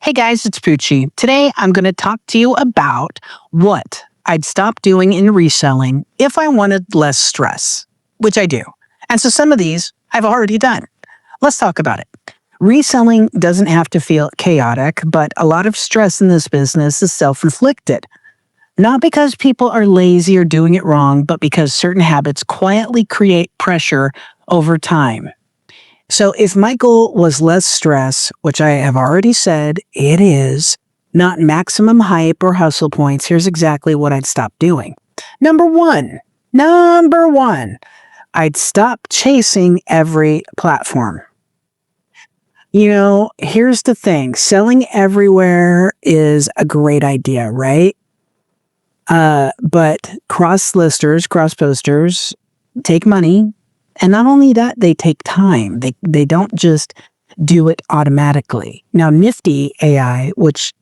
Hey guys, it's Poochie. Today I'm going to talk to you about what I'd stop doing in reselling if I wanted less stress, which I do. And so some of these I've already done. Let's talk about it. Reselling doesn't have to feel chaotic, but a lot of stress in this business is self-inflicted. Not because people are lazy or doing it wrong, but because certain habits quietly create pressure over time. So if my goal was less stress, which I have already said it is, not maximum hype or hustle points, here's exactly what I'd stop doing. Number one, I'd stop chasing every platform. Here's the thing. Selling everywhere is a great idea, right? But cross-listers, cross-posters take money. And not only that, they take time. They don't just do it automatically. Now, Nifty AI, which,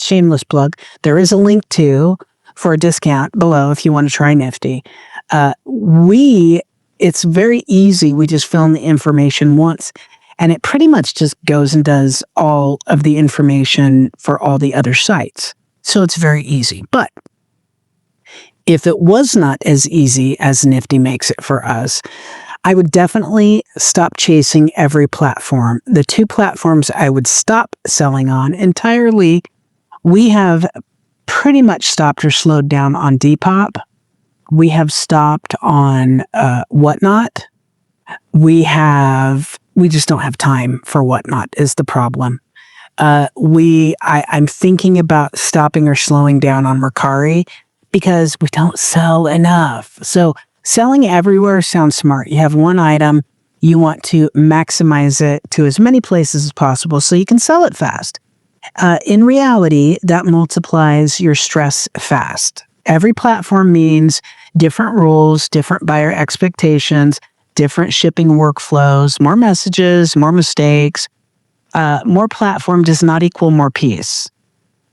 shameless plug, there is a link to for a discount below if you want to try Nifty. It's very easy. We just fill in the information once, and it pretty much just goes and does all of the information for all the other sites. So it's very easy. But if it was not as easy as Nifty makes it for us, I would definitely stop chasing every platform. The two platforms I would stop selling on entirely, we have pretty much stopped or slowed down on Depop. We have stopped on Whatnot. We just don't have time for Whatnot is the problem. I'm thinking about stopping or slowing down on Mercari, because we don't sell enough. So selling everywhere sounds smart. You have one item, you want to maximize it to as many places as possible so you can sell it fast. In reality, that multiplies your stress fast. Every platform means different rules, different buyer expectations, different shipping workflows, more messages, more mistakes. More platform does not equal more peace.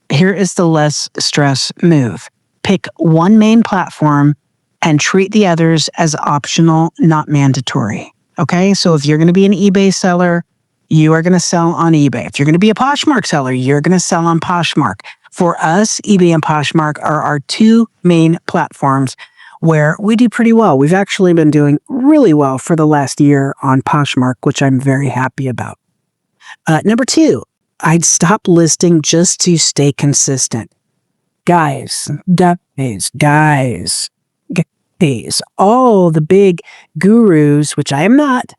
Here is the less stress move. Pick one main platform and treat the others as optional, not mandatory. Okay, so if you're going to be an eBay seller, you are going to sell on eBay. If you're going to be a Poshmark seller, you're going to sell on Poshmark. For us, eBay and Poshmark are our two main platforms where we do pretty well. We've actually been doing really well for the last year on Poshmark, which I'm very happy about. Number two, I'd stop listing just to stay consistent. Guys, all the big gurus, which I am not,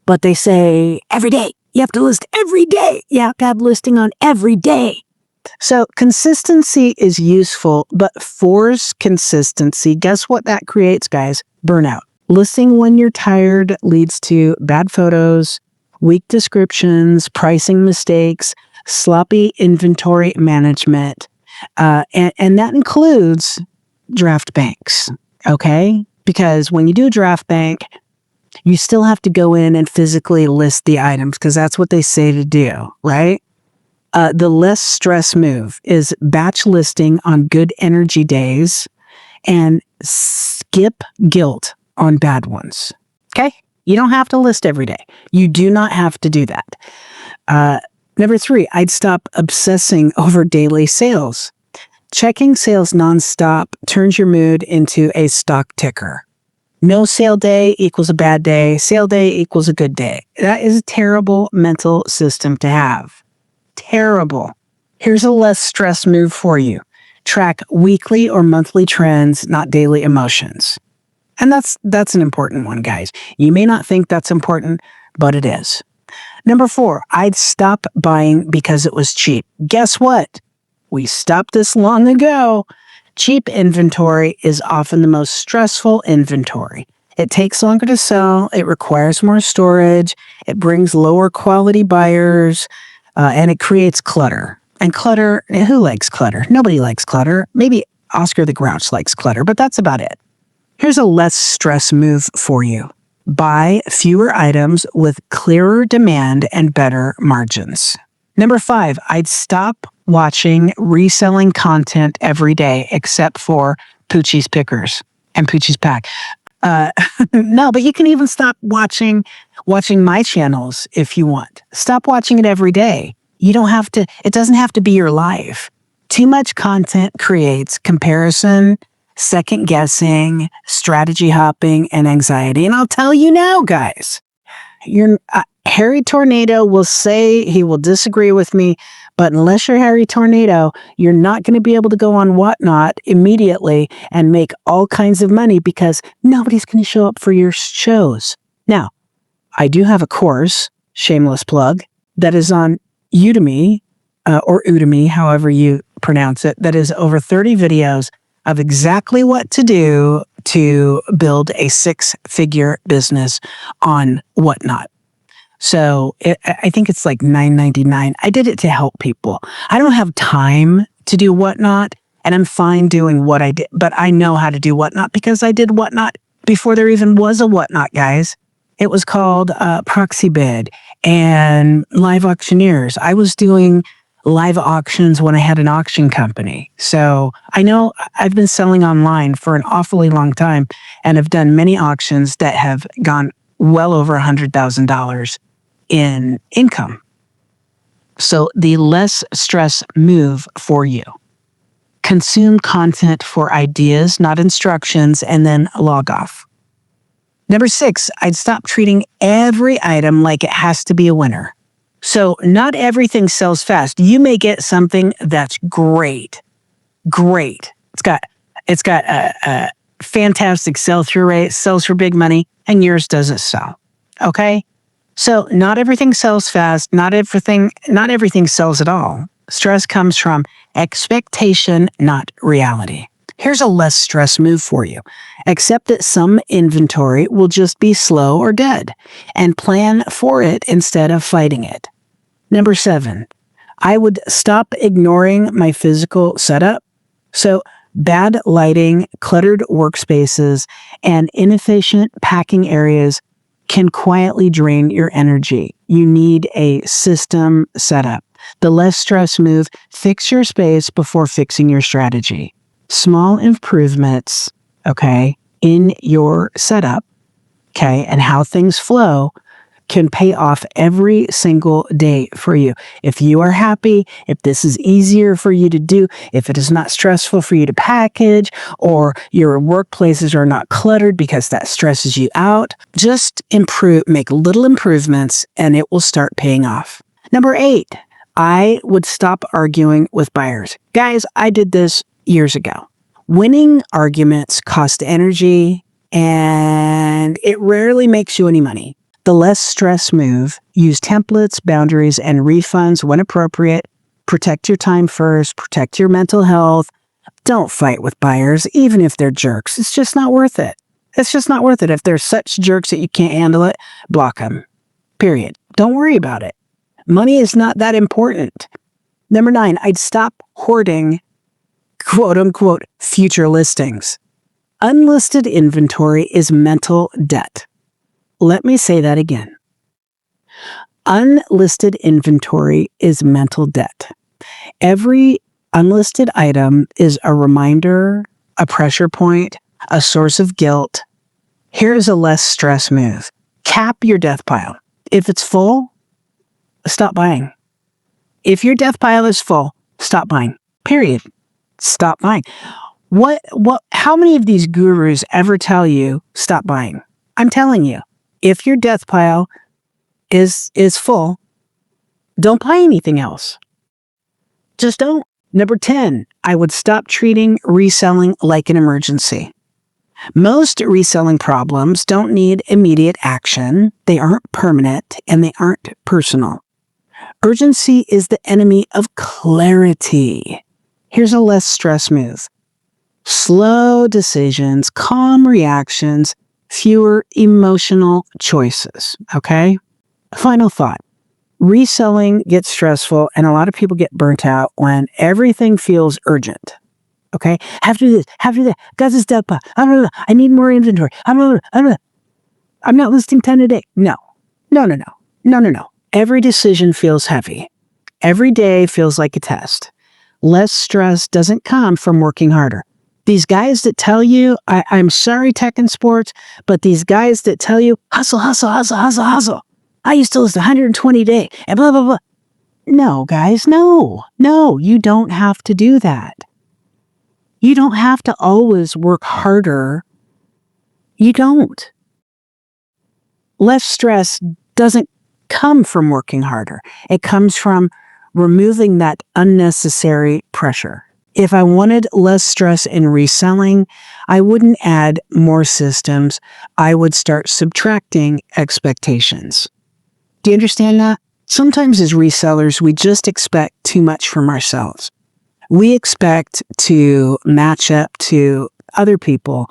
but they say every day, you have to list every day. You have to have listing on every day. So consistency is useful, but forced consistency, guess what that creates, guys? Burnout. Listing when you're tired leads to bad photos, weak descriptions, pricing mistakes, sloppy inventory management, and that includes draft banks, okay? Because when you do draft bank, you still have to go in and physically list the items because that's what they say to do, right? The less stress move is batch listing on good energy days and skip guilt on bad ones, okay? You don't have to list every day. You do not have to do that. Number three, I'd stop obsessing over daily sales. Checking sales nonstop turns your mood into a stock ticker. No sale day equals a bad day. Sale day equals a good day. That is a terrible mental system to have. Terrible. Here's a less stress move for you. Track weekly or monthly trends, not daily emotions. And that's an important one, guys. You may not think that's important, but it is. Number four, I'd stop buying because it was cheap. Guess what? We stopped this long ago. Cheap inventory is often the most stressful inventory. It takes longer to sell. It requires more storage. It brings lower quality buyers, and it creates clutter. And clutter, who likes clutter? Nobody likes clutter. Maybe Oscar the Grouch likes clutter, but that's about it. Here's a less stress move for you. Buy fewer items with clearer demand and better margins. Number five, I'd stop watching reselling content every day except for Poochie's Pickers and Poochie's Pack. No, but you can even stop watching my channels if you want. Stop watching it every day. You don't have to, it doesn't have to be your life. Too much content creates comparison, second guessing, strategy hopping, and anxiety. And I'll tell you now, guys, Harry Tornado will say he will disagree with me, but unless you're Harry Tornado, you're not going to be able to go on Whatnot immediately and make all kinds of money because nobody's going to show up for your shows. Now, I do have a course, shameless plug, that is on Udemy, or Udemy, however you pronounce it, that is over 30 videos of exactly what to do to build a six-figure business on Whatnot. So I think it's like $9.99. I did it to help people. I don't have time to do Whatnot, and I'm fine doing what I did, but I know how to do Whatnot because I did Whatnot before there even was a Whatnot, guys. It was called Proxy Bid and Live Auctioneers. I was doing live auctions when I had an auction company. So I know I've been selling online for an awfully long time and have done many auctions that have gone well over $100,000 in income. So the less stress move for you. Consume content for ideas, not instructions, and then log off. Number 6, I'd stop treating every item like it has to be a winner. So not everything sells fast. You may get something that's great. It's got a fantastic sell-through rate, sells for big money, and yours doesn't sell. Okay? So not everything sells fast. Not everything sells at all. Stress comes from expectation, not reality. Here's a less stress move for you. Accept that some inventory will just be slow or dead, and plan for it instead of fighting it. Number 7, I would stop ignoring my physical setup. So bad lighting, cluttered workspaces, and inefficient packing areas can quietly drain your energy. You need a system setup. The less stress move, fix your space before fixing your strategy. Small improvements, okay, in your setup, okay, and how things flow can pay off every single day for you. If you are happy, if this is easier for you to do, if it is not stressful for you to package, or your workplaces are not cluttered because that stresses you out, just make little improvements and it will start paying off. Number 8, I would stop arguing with buyers. Guys, I did this years ago. Winning arguments cost energy and it rarely makes you any money. The less stress move, use templates, boundaries, and refunds when appropriate. Protect your time first, protect your mental health. Don't fight with buyers, even if they're jerks. It's just not worth it. It's just not worth it. If they're such jerks that you can't handle it, block them. Period. Don't worry about it. Money is not that important. Number 9, I'd stop hoarding quote unquote future listings. Unlisted inventory is mental debt. Let me say that again. Unlisted inventory is mental debt. Every unlisted item is a reminder, a pressure point, a source of guilt. Here's a less stress move. Cap your death pile. If it's full, stop buying. If your death pile is full, stop buying. Period. Stop buying. How many of these gurus ever tell you stop buying? I'm telling you. If your death pile is full, don't buy anything else. Just don't. Number 10, I would stop treating reselling like an emergency. Most reselling problems don't need immediate action. They aren't permanent and they aren't personal. Urgency is the enemy of clarity. Here's a less stress move. Slow decisions, calm reactions, fewer emotional choices, okay? Final thought. Reselling gets stressful and a lot of people get burnt out when everything feels urgent, okay? Have to do this, have to do that. Got this death pile. I need more inventory. I'm not listing 10 a day. No. Every decision feels heavy. Every day feels like a test. Less stress doesn't come from working harder. These guys that tell you, I'm sorry, tech and sports, but these guys that tell you, hustle. I used to list 120 a day and blah, blah, blah. No, guys, no. No, you don't have to do that. You don't have to always work harder. You don't. Less stress doesn't come from working harder. It comes from removing that unnecessary pressure. If I wanted less stress in reselling, I wouldn't add more systems. I would start subtracting expectations. Do you understand that? Sometimes as resellers, we just expect too much from ourselves. We expect to match up to other people.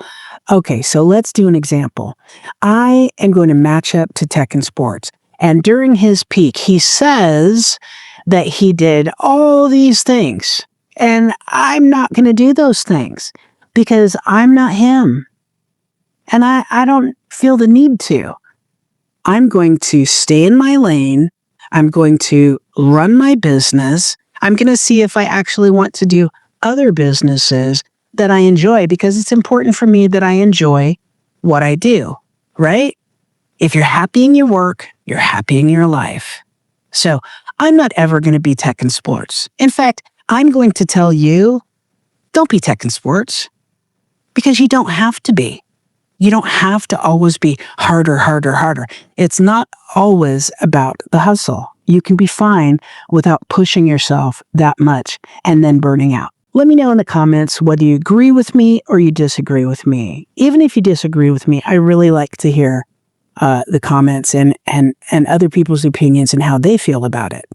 Okay, so let's do an example. I am going to match up to Tech and Sports. And during his peak, he says that he did all these things. And I'm not going to do those things because I'm not him. And I don't feel the need to. I'm going to stay in my lane. I'm going to run my business. I'm going to see if I actually want to do other businesses that I enjoy because it's important for me that I enjoy what I do, right? If you're happy in your work, you're happy in your life. So I'm not ever going to be Tech and Sports. In fact, I'm going to tell you, don't be Tech and Sports because you don't have to be. You don't have to always be harder, harder, harder. It's not always about the hustle. You can be fine without pushing yourself that much and then burning out. Let me know in the comments whether you agree with me or you disagree with me. Even if you disagree with me, I really like to hear the comments and other people's opinions and how they feel about it.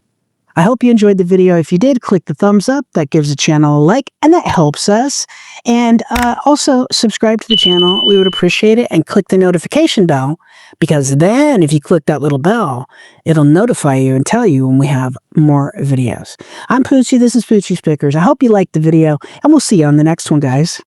I hope you enjoyed the video. If you did, click the thumbs up. That gives the channel a like, and that helps us. And also, subscribe to the channel. We would appreciate it. And click the notification bell, because then if you click that little bell, it'll notify you and tell you when we have more videos. I'm Poochie. This is Poochie Spickers. I hope you liked the video, and we'll see you on the next one, guys.